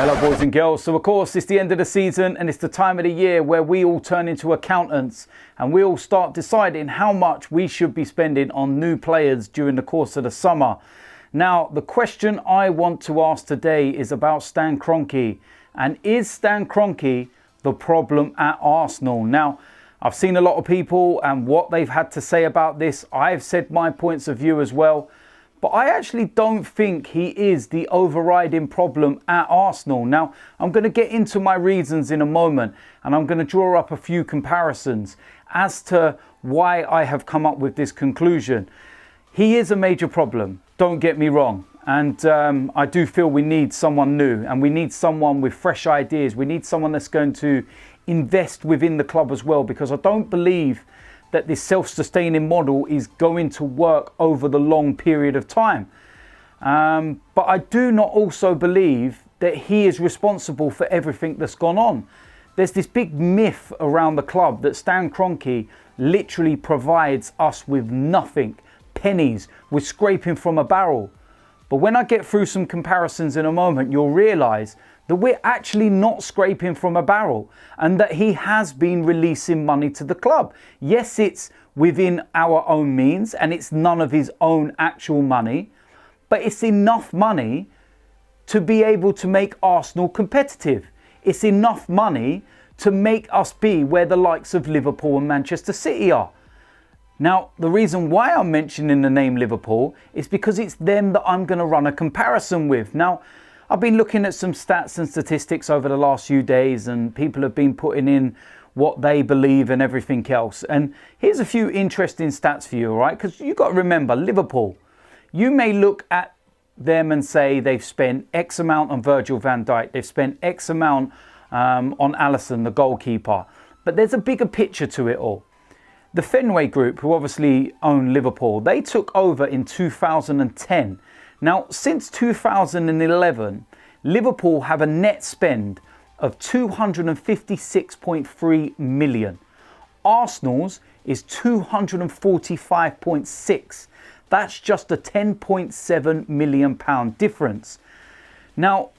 Hello boys and girls. So of course it's the end of the season and it's the time of the year where we all turn into accountants and we all start deciding how much we should be spending on new players during the course of the summer. Now the question I want to ask today is about Stan Kroenke, and is Stan Kroenke the problem at Arsenal? Now I've seen a lot of people and what they've had to say about this. I've said my points of view as well. But I actually don't think he is the overriding problem at Arsenal. Now, I'm going to get into my reasons in a moment and I'm going to draw up a few comparisons as to why I have come up with this conclusion. He is a major problem, don't get me wrong. And I do feel we need someone new and we need someone with fresh ideas. We need someone that's going to invest within the club as well, because I don't believe that this self-sustaining model is going to work over the long period of time. But I do not also believe that he is responsible for everything that's gone on. There's this big myth around the club that Stan Kroenke literally provides us with nothing, pennies, we're scraping from a barrel. But when I get through some comparisons in a moment, you'll realise that we're actually not scraping from a barrel and that he has been releasing money to the club. Yes, it's within our own means and it's none of his own actual money, but it's enough money to be able to make Arsenal competitive. It's enough money to make us be where the likes of Liverpool and Manchester City are. Now, the reason why I'm mentioning the name Liverpool is because it's them that I'm going to run a comparison with. Now, I've been looking at some stats and statistics over the last few days and people have been putting in what they believe and everything else. And here's a few interesting stats for you, all right? Because you've got to remember, Liverpool, you may look at them and say they've spent X amount on Virgil van Dijk, they've spent X amount on Alisson, the goalkeeper. But there's a bigger picture to it all. The Fenway Group, who obviously own Liverpool, they took over in 2010. Now, since 2011, Liverpool have a net spend of 256.3 million. Arsenal's is 245.6. That's just a 10.7 million pound difference. Now,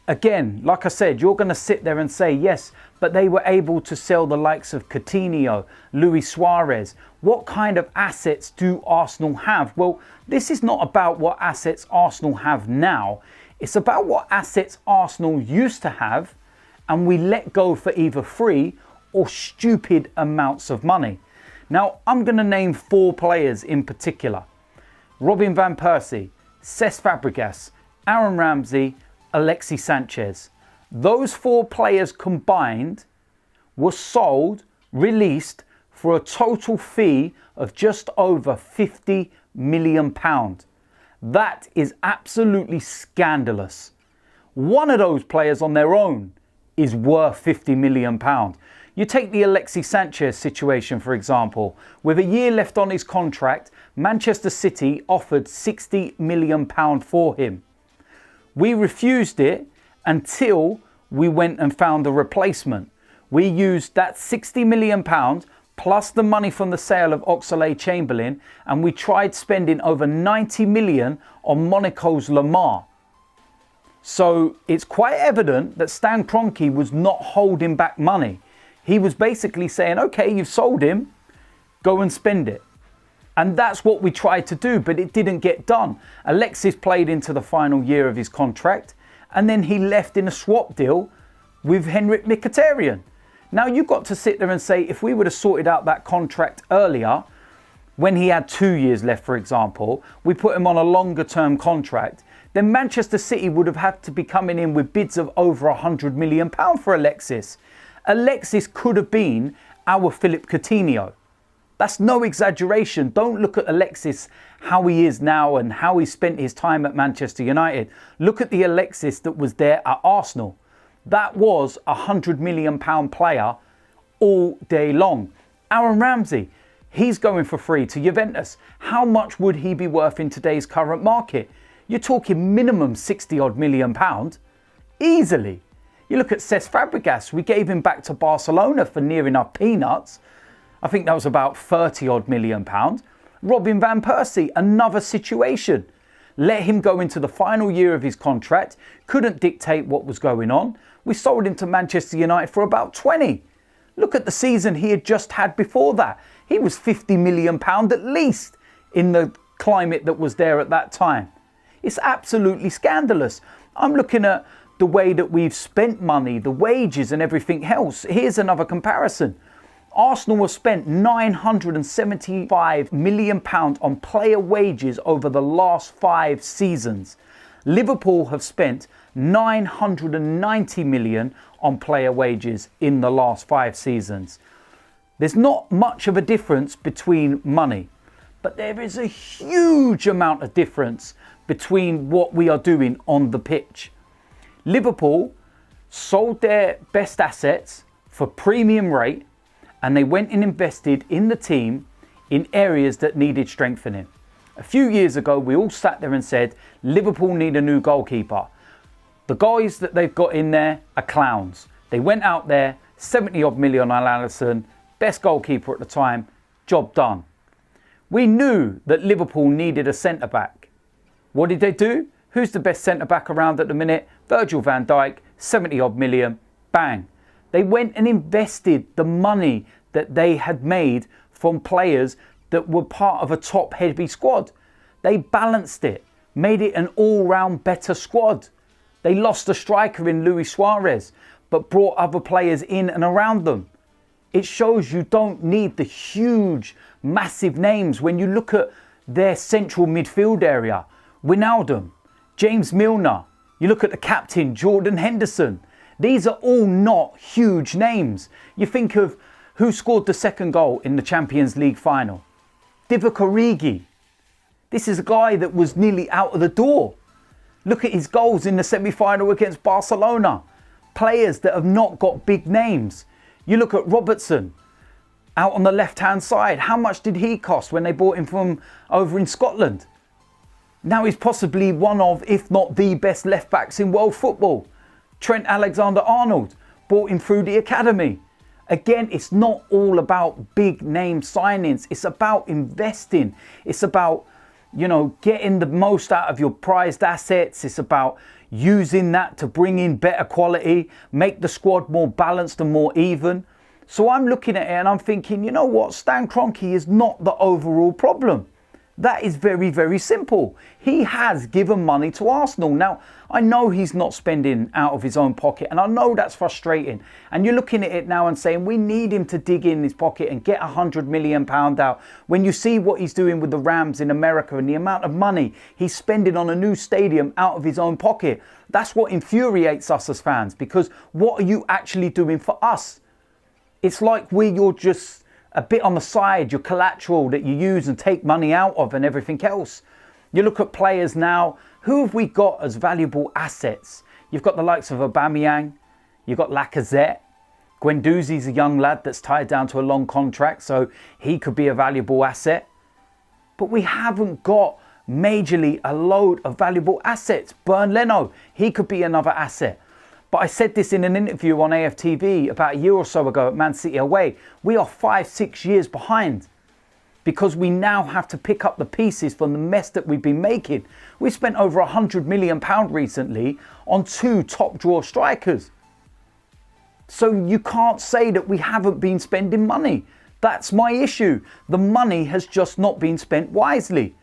again, like I said, you're going to sit there and say, yes, but they were able to sell the likes of Coutinho, Luis Suarez. What kind of assets do Arsenal have? Well, this is not about what assets Arsenal have now. It's about what assets Arsenal used to have and we let go for either free or stupid amounts of money. Now, I'm going to name 4 players in particular. Robin van Persie, Cesc Fabregas, Aaron Ramsey, Alexis Sanchez. Those 4 players combined were sold, released for a total fee of just over £50 million. That is absolutely scandalous. One of those players on their own is worth £50 million. You take the Alexis Sanchez situation, for example. With a year left on his contract, Manchester City offered £60 million for him. We refused it until we went and found a replacement. We used that £60 million plus the money from the sale of Oxlade-Chamberlain, and we tried spending over 90 million on Monaco's Lamar. So it's quite evident that Stan Kroenke was not holding back money. He was basically saying, okay, you've sold him, go and spend it. And that's what we tried to do, but it didn't get done. Alexis played into the final year of his contract, and then he left in a swap deal with Henrik Mkhitaryan. Now, you've got to sit there and say, if we would have sorted out that contract earlier, when he had 2 years left, for example, we put him on a longer term contract, then Manchester City would have had to be coming in with bids of over £100 million for Alexis. Alexis could have been our Philippe Coutinho. That's no exaggeration. Don't look at Alexis, how he is now and how he spent his time at Manchester United. Look at the Alexis that was there at Arsenal. That was a £100 million player all day long. Aaron Ramsey, he's going for free to Juventus. How much would he be worth in today's current market? You're talking minimum 60 odd million pound. Easily. You look at Cesc Fabregas, we gave him back to Barcelona for near enough peanuts. I think that was about 30 odd million pound. Robin van Persie, another situation. let him go into the final year of his contract, couldn't dictate what was going on. We sold him to Manchester United for about 20. Look at the season he had just had before that. He was £50 million at least in the climate that was there at that time. It's absolutely scandalous. I'm looking at the way that we've spent money, the wages and everything else. Here's another comparison. Arsenal have spent £975 million on player wages over the last 5 seasons. Liverpool have spent £990 million on player wages in the last 5 seasons. There's not much of a difference between money, but there is a huge amount of difference between what we are doing on the pitch. Liverpool sold their best assets for premium rate, and they went and invested in the team in areas that needed strengthening. A few years ago, we all sat there and said, Liverpool need a new goalkeeper. The guys that they've got in there are clowns. They went out there, 70 odd million on Alisson, best goalkeeper at the time, job done. We knew that Liverpool needed a centre-back. What did they do? Who's the best centre-back around at the minute? Virgil van Dijk, 70 odd million, bang. They went and invested the money that they had made from players that were part of a top-heavy squad. They balanced it, made it an all-round better squad. They lost a striker in Luis Suarez, but brought other players in and around them. It shows you don't need the huge, massive names. When you look at their central midfield area, Wijnaldum, James Milner, you look at the captain, Jordan Henderson. These are all not huge names. You think of who scored the second goal in the Champions League final. Divock Origi. This is a guy that was nearly out of the door. Look at his goals in the semi-final against Barcelona. Players that have not got big names. You look at Robertson, out on the left-hand side. How much did he cost when they bought him from over in Scotland? Now he's possibly one of, if not the best left-backs in world football. Trent Alexander-Arnold, brought him through the academy. Again, it's not all about big name signings. It's about investing. It's about, getting the most out of your prized assets. It's about using that to bring in better quality, make the squad more balanced and more even. So I'm looking at it and I'm thinking, you know what? Stan Kroenke is not the overall problem. That is very, very simple. He has given money to Arsenal. Now, I know he's not spending out of his own pocket, and I know that's frustrating. And you're looking at it now and saying, we need him to dig in his pocket and get £100 million out. When you see what he's doing with the Rams in America and the amount of money he's spending on a new stadium out of his own pocket, that's what infuriates us as fans, because what are you actually doing for us? It's like you're just a bit on the side, your collateral that you use and take money out of and everything else. You look at players now, who have we got as valuable assets? You've got the likes of Aubameyang, you've got Lacazette, Guendouzi's a young lad that's tied down to a long contract, so he could be a valuable asset. But we haven't got majorly a load of valuable assets. Leno, he could be another asset. But I said this in an interview on AFTV about a year or so ago at Man City away. We are 5-6 years behind because we now have to pick up the pieces from the mess that we've been making. We spent over £100 million recently on 2 top drawer strikers. So you can't say that we haven't been spending money. That's my issue. The money has just not been spent wisely.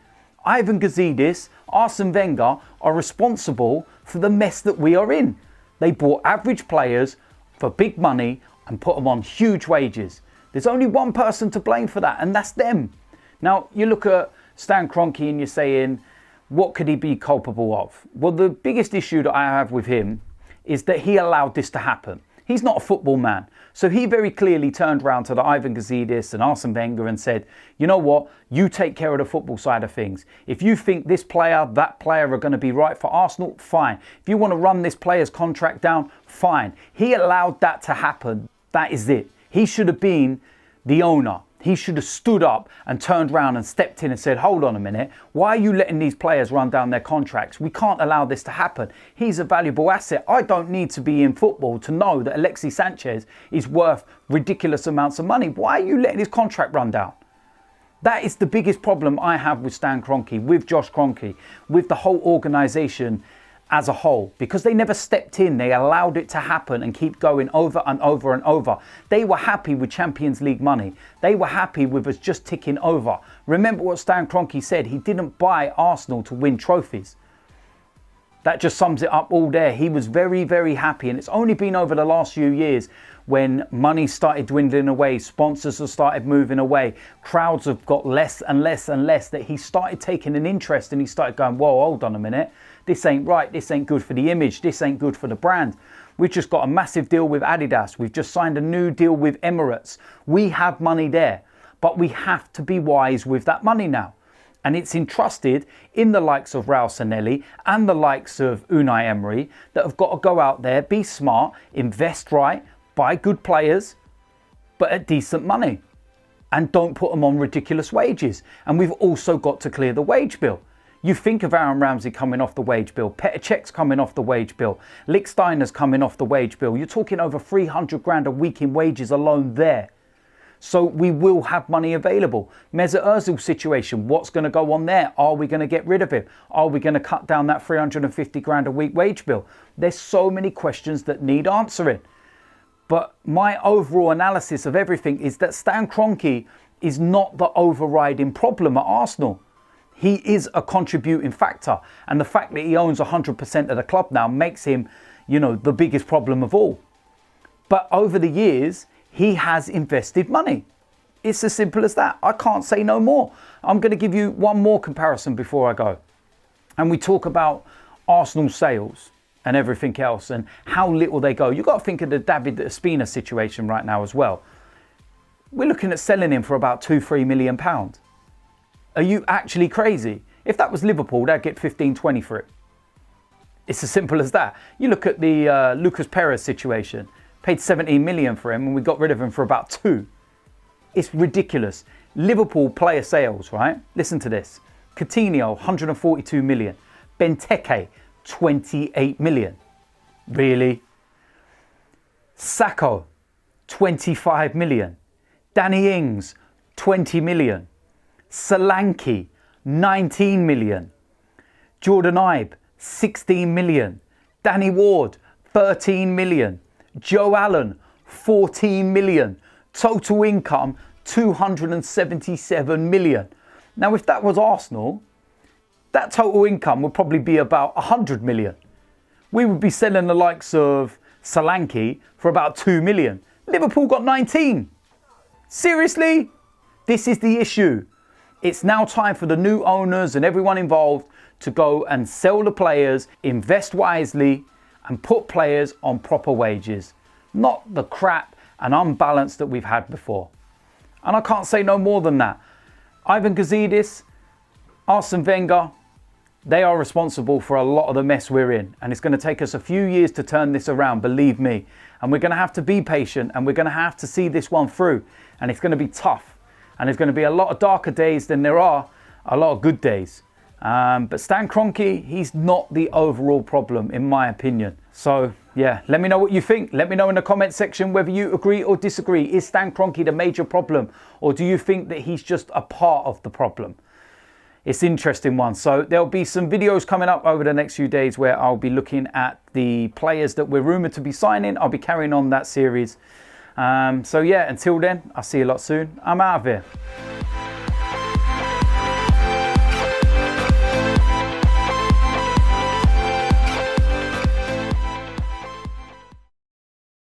Ivan Gazidis, Arsene Wenger are responsible for the mess that we are in. They bought average players for big money and put them on huge wages. There's only one person to blame for that, and that's them. Now, you look at Stan Kroenke and you're saying, what could he be culpable of? Well, the biggest issue that I have with him is that he allowed this to happen. He's not a football man. So he very clearly turned around to the Ivan Gazidis and Arsene Wenger and said, you know what, you take care of the football side of things. If you think this player, that player are going to be right for Arsenal, fine. If you want to run this player's contract down, fine. He allowed that to happen. That is it. He should have been the owner. He should have stood up and turned around and stepped in and said, hold on a minute, why are you letting these players run down their contracts? We can't allow this to happen. He's a valuable asset. I don't need to be in football to know that Alexis Sanchez is worth ridiculous amounts of money. Why are you letting his contract run down? That is the biggest problem I have with Stan Kroenke, with Josh Kroenke, with the whole organisation as a whole, because they never stepped in. They allowed it to happen and keep going over and over and over. They were happy with Champions League money. They were happy with us just ticking over. Remember what Stan Kroenke said. He didn't buy Arsenal to win trophies. That just sums it up all there. He was very, very happy. And it's only been over the last few years when money started dwindling away, sponsors have started moving away, crowds have got less and less and less, that he started taking an interest and he started going, whoa, hold on a minute. This ain't right. This ain't good for the image. This ain't good for the brand. We've just got a massive deal with Adidas. We've just signed a new deal with Emirates. We have money there, but we have to be wise with that money now. And it's entrusted in the likes of Raul Sanelli and the likes of Unai Emery that have got to go out there, be smart, invest right, buy good players, but at decent money. And don't put them on ridiculous wages. And we've also got to clear the wage bill. You think of Aaron Ramsey coming off the wage bill, Petr Cech's coming off the wage bill, Lichtsteiner's coming off the wage bill. You're talking over 300 grand a week in wages alone there. So we will have money available. Mesut Ozil's situation, what's going to go on there? Are we going to get rid of him? Are we going to cut down that 350 grand a week wage bill? There's so many questions that need answering. But my overall analysis of everything is that Stan Kroenke is not the overriding problem at Arsenal. He is a contributing factor. And the fact that he owns 100% of the club now makes him, the biggest problem of all. But over the years, he has invested money. It's as simple as that. I can't say no more. I'm going to give you one more comparison before I go. And we talk about Arsenal sales and everything else and how little they go. You've got to think of the David Ospina situation right now as well. We're looking at selling him for about £2-3 million. Are you actually crazy? If that was Liverpool, they'd get 15-20 for it. It's as simple as that. You look at the Lucas Perez situation. Paid 17 million for him and we got rid of him for about 2. It's ridiculous. Liverpool player sales, right? Listen to this. Coutinho, 142 million. Benteke, 28 million. Really? Sacco, 25 million. Danny Ings, 20 million. Solanke, 19 million. Jordan Ibe, 16 million. Danny Ward, 13 million. Joe Allen, 14 million. Total income, 277 million. Now, if that was Arsenal, that total income would probably be about 100 million. We would be selling the likes of Solanke for about 2 million. Liverpool got 19. Seriously? This is the issue. It's now time for the new owners and everyone involved to go and sell the players, invest wisely, and put players on proper wages. Not the crap and unbalance that we've had before. And I can't say no more than that. Ivan Gazidis, Arsene Wenger, they are responsible for a lot of the mess we're in. And it's going to take us a few years to turn this around, believe me. And we're going to have to be patient and we're going to have to see this one through. And it's going to be tough. And there's going to be a lot of darker days than there are a lot of good days. But Stan Kroenke, he's not the overall problem, in my opinion. So, yeah, let me know what you think. Let me know in the comment section whether you agree or disagree. Is Stan Kroenke the major problem? Or do you think that he's just a part of the problem? It's an interesting one. So there'll be some videos coming up over the next few days where I'll be looking at the players that we're rumoured to be signing. I'll be carrying on that series. So, yeah, until then, I'll see you a lot soon. I'm out of here.